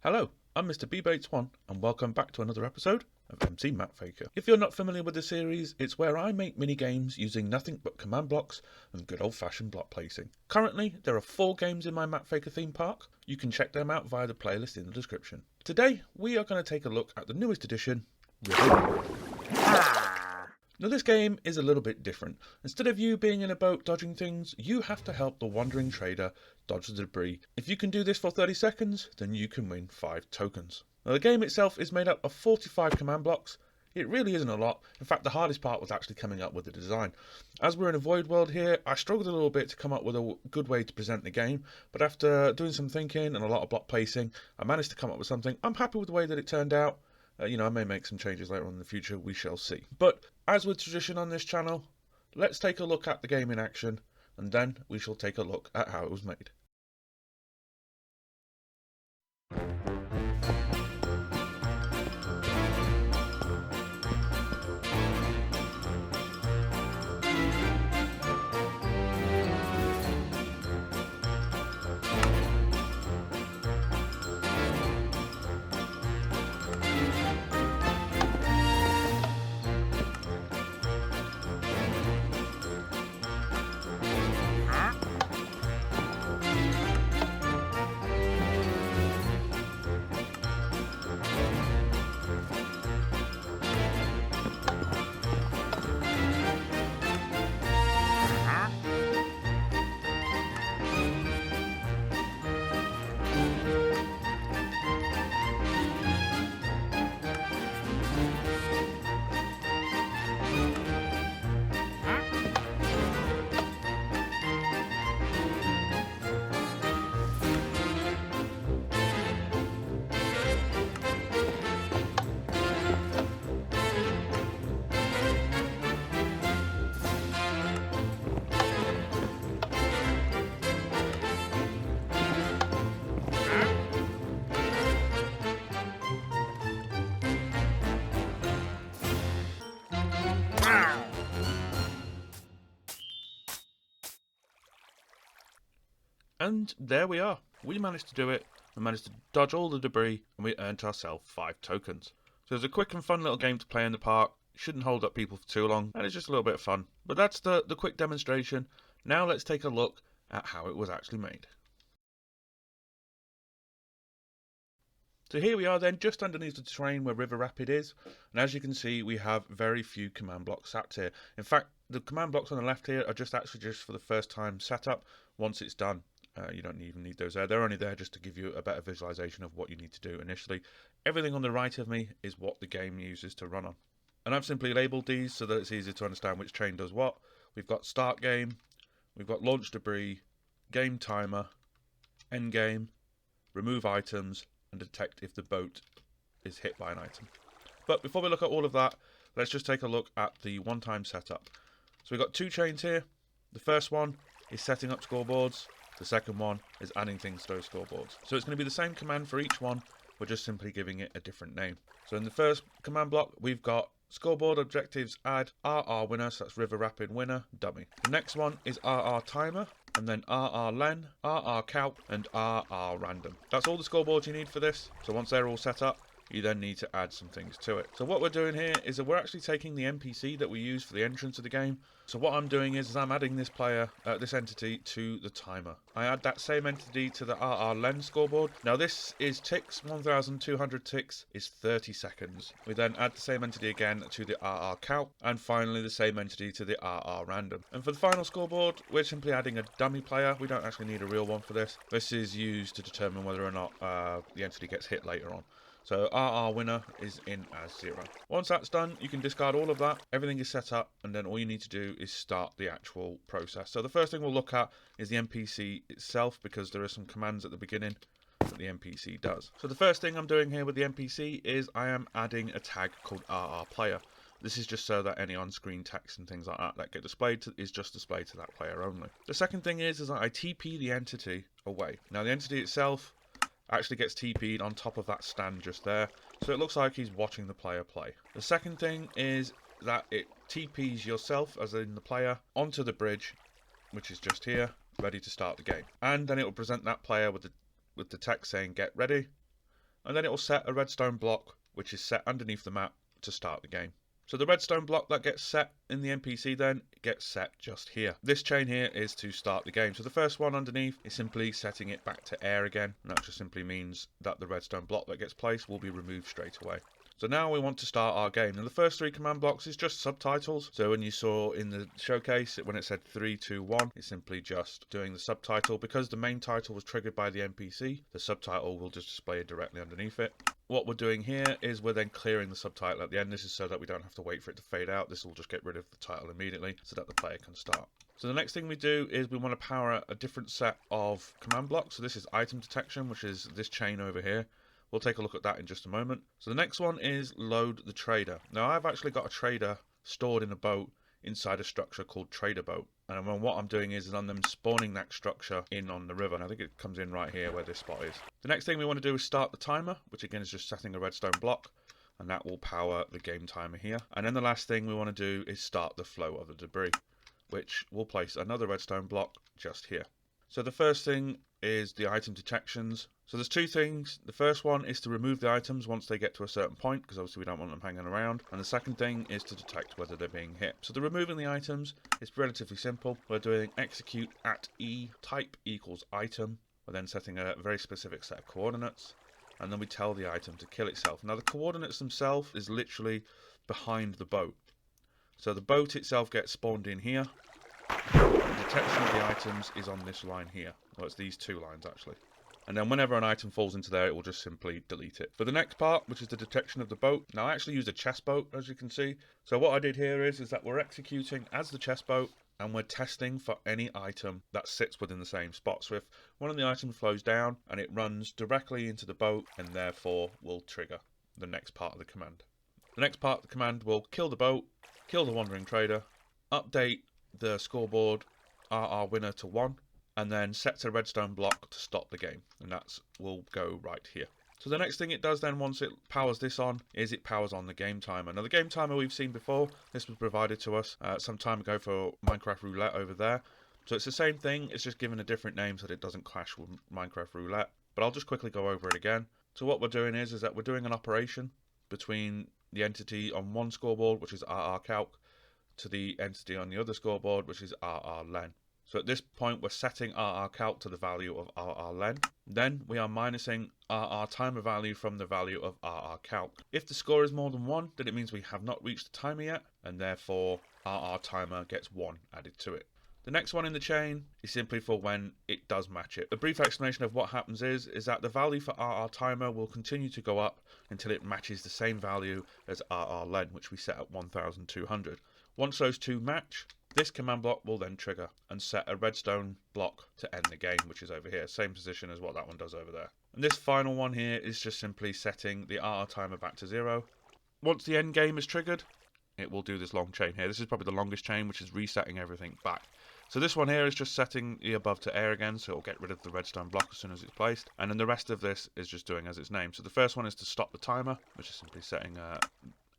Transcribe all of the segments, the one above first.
Hello, I'm Mr. B-Bates1 and welcome back to another episode of MC Map Faker. If you're not familiar with the series, it's where I make mini-games using nothing but command blocks and good old-fashioned block placing. Currently, there are 4 games in my Map Faker theme park. You can check them out via the playlist in the description. Today, we are going to take a look at the newest edition, River. Now this game is a little bit different. Instead of you being in a boat dodging things, you have to help the wandering trader dodge the debris. If you can do this for 30 seconds, then you can win 5 tokens. Now the game itself is made up of 45 command blocks. It really isn't a lot. In fact, the hardest part was actually coming up with the design. As we're in a void world here, I struggled a little bit to come up with a good way to present the game, but after doing some thinking and a lot of block placing, I managed to come up with something. I'm happy with the way that it turned out. I may make some changes later on in the future, we shall see. But as with tradition on this channel, let's take a look at the game in action, and then we shall take a look at how it was made. And there we are. We managed to do it. We managed to dodge all the debris and we earned ourselves 5 tokens. So it's a quick and fun little game to play in the park. Shouldn't hold up people for too long and it's just a little bit of fun. But that's the quick demonstration. Now let's take a look at how it was actually made. So here we are then, just underneath the terrain where River Rapid is. And as you can see, we have very few command blocks sat here. In fact, the command blocks on the left here are just for the first time setup. Once it's done, you don't even need those there. They're only there just to give you a better visualization of what you need to do initially. Everything on the right of me is what the game uses to run on. And I've simply labelled these so that it's easy to understand which chain does what. We've got start game, we've got launch debris, game timer, end game, remove items, and detect if the boat is hit by an item. But before we look at all of that, let's just take a look at the one-time setup. So we've got 2 chains here. The first one is setting up scoreboards. The second one is adding things to those scoreboards. So it's going to be the same command for each one. We're just simply giving it a different name. So in the first command block, we've got scoreboard objectives add RR winner, so that's River Rapid winner, dummy. The next one is RR timer, and then RR len, RR calc, and RR random. That's all the scoreboards you need for this. So once they're all set up, you then need to add some things to it. So what we're doing here is that we're actually taking the NPC that we use for the entrance of the game. So what I'm doing is I'm adding this this entity to the timer. I add that same entity to the RR len scoreboard. Now this is ticks, 1200 ticks is 30 seconds. We then add the same entity again to the RR calc, and finally the same entity to the RR random. And for the final scoreboard, we're simply adding a dummy player. We don't actually need a real one for this. This is used to determine whether or not the entity gets hit later on. So RR winner is in as 0. Once that's done, you can discard all of that. Everything is set up, and then all you need to do is start the actual process. So the first thing we'll look at is the NPC itself, because there are some commands at the beginning that the NPC does. So the first thing I'm doing here with the NPC is I am adding a tag called RR player. This is just so that any on-screen text and things like that get displayed is just displayed to that player only. The second thing is that I TP the entity away. Now the entity itself actually gets TP'd on top of that stand just there, so it looks like he's watching the player play. The second thing is that it TPs yourself, as in the player, onto the bridge, which is just here, ready to start the game. And then it will present that player with the text saying get ready, and then it will set a redstone block which is set underneath the map to start the game. So the redstone block that gets set in the NPC then gets set just here. This chain here is to start the game. So the first one underneath is simply setting it back to air again, and that just simply means that the redstone block that gets placed will be removed straight away. So now we want to start our game. Now the first 3 command blocks is just subtitles. So when you saw in the showcase, when it said 3, 2, 1, it's simply just doing the subtitle. Because the main title was triggered by the NPC, the subtitle will just display directly underneath it. What we're doing here is we're then clearing the subtitle at the end. This is so that we don't have to wait for it to fade out. This will just get rid of the title immediately so that the player can start. So the next thing we do is we want to power a different set of command blocks. So this is item detection, which is this chain over here. We'll take a look at that in just a moment. So the next one is load the trader. Now I've actually got a trader stored in a boat inside a structure called trader boat. And what I'm doing is I'm then spawning that structure in on the river. And I think it comes in right here where this spot is. The next thing we want to do is start the timer, which again is just setting a redstone block. And that will power the game timer here. And then the last thing we want to do is start the flow of the debris, which will place another redstone block just here. So the first thing is the item detections. So there's 2 things. The first one is to remove the items once they get to a certain point, because obviously we don't want them hanging around. And the second thing is to detect whether they're being hit. So the removing the items is relatively simple. We're doing execute at E type equals item. We're then setting a very specific set of coordinates. And then we tell the item to kill itself. Now the coordinates themselves is literally behind the boat. So the boat itself gets spawned in here. The detection of the items is on this line here. Well, it's these 2 lines actually. And then whenever an item falls into there, it will just simply delete it. For the next part, which is the detection of the boat, now I actually used a chest boat, as you can see. So what I did here is that we're executing as the chest boat, and we're testing for any item that sits within the same spot. So if one of the items flows down and it runs directly into the boat, and therefore will trigger the next part of the command. The next part of the command will kill the boat, kill the wandering trader, update the scoreboard RR winner to 1, and then sets a redstone block to stop the game, and that will go right here. So the next thing it does then, once it powers this on, is it powers on the game timer. Now the game timer we've seen before. This was provided to us some time ago for Minecraft Roulette over there. So it's the same thing, it's just given a different name so that it doesn't clash with Minecraft Roulette. But I'll just quickly go over it again. So what we're doing is that we're doing an operation between the entity on one scoreboard, which is RR Calc, to the entity on the other scoreboard, which is RR Len. So at this point, we're setting RR Calc to the value of RR Len. Then we are minusing RR timer value from the value of RR Calc. If the score is more than 1, then it means we have not reached the timer yet, and therefore RR timer gets 1 added to it. The next one in the chain is simply for when it does match it. A brief explanation of what happens is that the value for RR timer will continue to go up until it matches the same value as RR Len, which we set at 1200. Once those 2 match, this command block will then trigger and set a redstone block to end the game, which is over here. Same position as what that one does over there. And this final one here is just simply setting the RR timer back to 0. Once the end game is triggered, it will do this long chain here. This is probably the longest chain, which is resetting everything back. So this one here is just setting the above to air again, so it'll get rid of the redstone block as soon as it's placed. And then the rest of this is just doing as its name. So the first one is to stop the timer, which is simply setting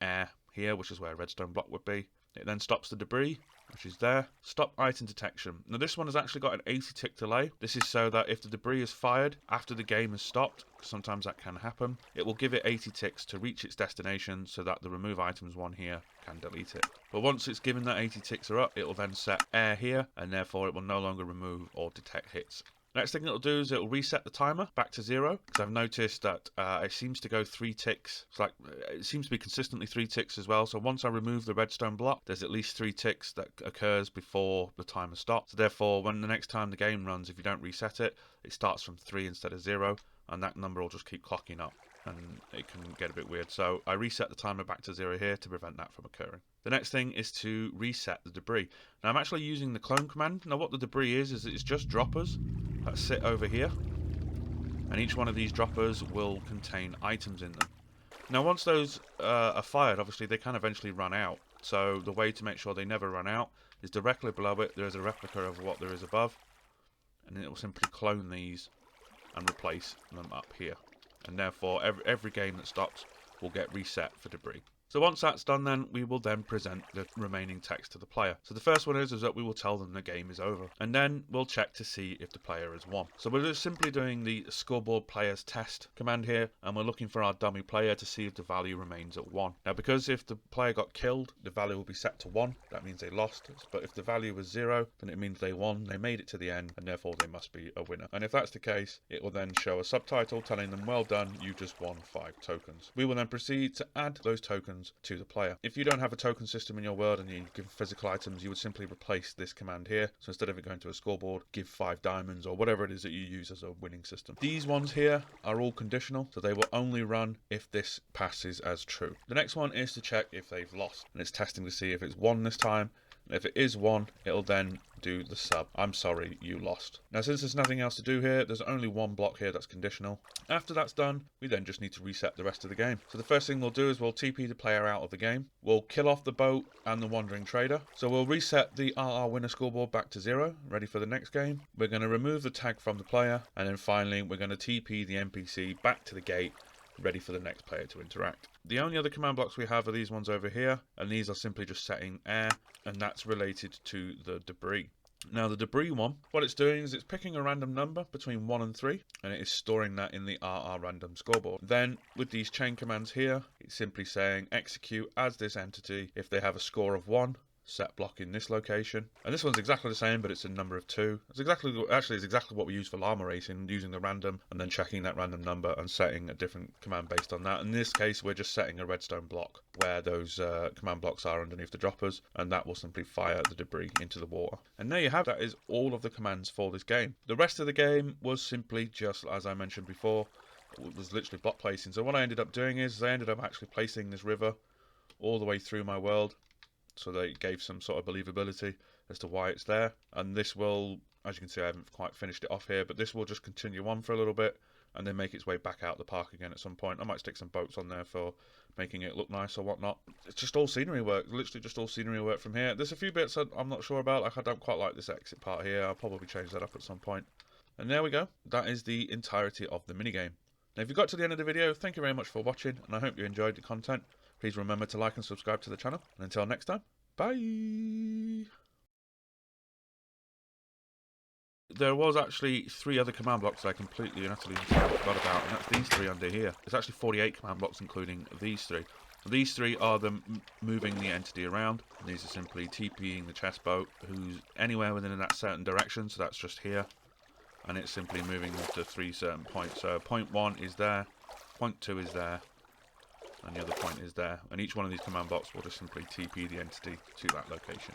air here, which is where a redstone block would be. It then stops the debris, which is there. Stop item detection. Now this one has actually got an 80 tick delay. This is so that if the debris is fired after the game has stopped, because sometimes that can happen, it will give it 80 ticks to reach its destination so that the remove items one here can delete it. But once it's given that 80 ticks are up, it will then set air here, and therefore it will no longer remove or detect hits. Next thing it'll do is it'll reset the timer back to 0, because I've noticed that it seems to go 3 ticks. It's like it seems to be consistently 3 ticks as well. So once I remove the redstone block, there's at least 3 ticks that occurs before the timer stops. So therefore, when the next time the game runs, if you don't reset it, it starts from 3 instead of 0, and that number will just keep clocking up, and it can get a bit weird. So I reset the timer back to 0 here to prevent that from occurring. The next thing is to reset the debris. Now I'm actually using the clone command. Now what the debris is it's just droppers that sit over here, and each one of these droppers will contain items in them. Now once those are fired, obviously they can eventually run out. So the way to make sure they never run out is directly below it there is a replica of what there is above, and then it will simply clone these and replace them up here. And therefore every game that stops will get reset for debris. So once that's done, then we will then present the remaining text to the player. So the first one is that we will tell them the game is over, and then we'll check to see if the player has won. So we're just simply doing the scoreboard players test command here, and we're looking for our dummy player to see if the value remains at 1. Now, because if the player got killed, the value will be set to 1. That means they lost. But if the value was 0, then it means they won. They made it to the end, and therefore they must be a winner. And if that's the case, it will then show a subtitle telling them, well done, you just won 5 tokens. We will then proceed to add those tokens to the player. If you don't have a token system in your world and you give physical items, you would simply replace this command here. So instead of it going to a scoreboard, give 5 diamonds or whatever it is that you use as a winning system. These ones here are all conditional, so they will only run if this passes as true. The next one is to check if they've lost, and it's testing to see if it's 1 this time. And if it is 1, it'll then do the sub, I'm sorry, you lost. Now, since there's nothing else to do here, there's only one block here that's conditional. After that's done, we then just need to reset the rest of the game. So the first thing we'll do is we'll TP the player out of the game. We'll kill off the boat and the wandering trader. So we'll reset the RR winner scoreboard back to 0, ready for the next game. We're going to remove the tag from the player, and then finally we're going to TP the NPC back to the gate, ready for the next player to interact. The only other command blocks we have are these ones over here, and these are simply just setting air, and that's related to the debris. Now the debris one, what it's doing is it's picking a random number between 1 and 3, and it is storing that in the RR random scoreboard. Then with these chain commands here, it's simply saying execute as this entity if they have a score of 1. Set block in this location, and this one's exactly the same, but it's a number of 2. It's exactly what we use for llama racing, using the random and then checking that random number and setting a different command based on that. In this case, we're just setting a redstone block where those command blocks are underneath the droppers, and that will simply fire the debris into the water. And there you have, that is all of the commands for this game. The rest of the game was simply just as I mentioned before. It was literally block placing. So what I ended up doing is I ended up actually placing this river all the way through my world, so they gave some sort of believability as to why it's there. And this will, as you can see, I haven't quite finished it off here, but this will just continue on for a little bit and then make its way back out the park again at some point. I might stick some boats on there for making it look nice or whatnot. It's just all scenery work, literally just all scenery work from here. There's a few bits I'm not sure about, like I don't quite like this exit part here. I'll probably change that up at some point. And there we go. That is the entirety of the minigame. Now if you got to the end of the video, thank you very much for watching, and I hope you enjoyed the content. Please remember to like and subscribe to the channel. And until next time, bye! There was actually 3 other command blocks that I completely and utterly forgot about, and that's these 3 under here. There's actually 48 command blocks, including these 3. These 3 are them moving the entity around. And these are simply TPing the chest boat, who's anywhere within that certain direction, so that's just here. And it's simply moving them to 3 certain points. So point 1 is there, point 2 is there, and the other point is there, and each one of these command blocks will just simply TP the entity to that location.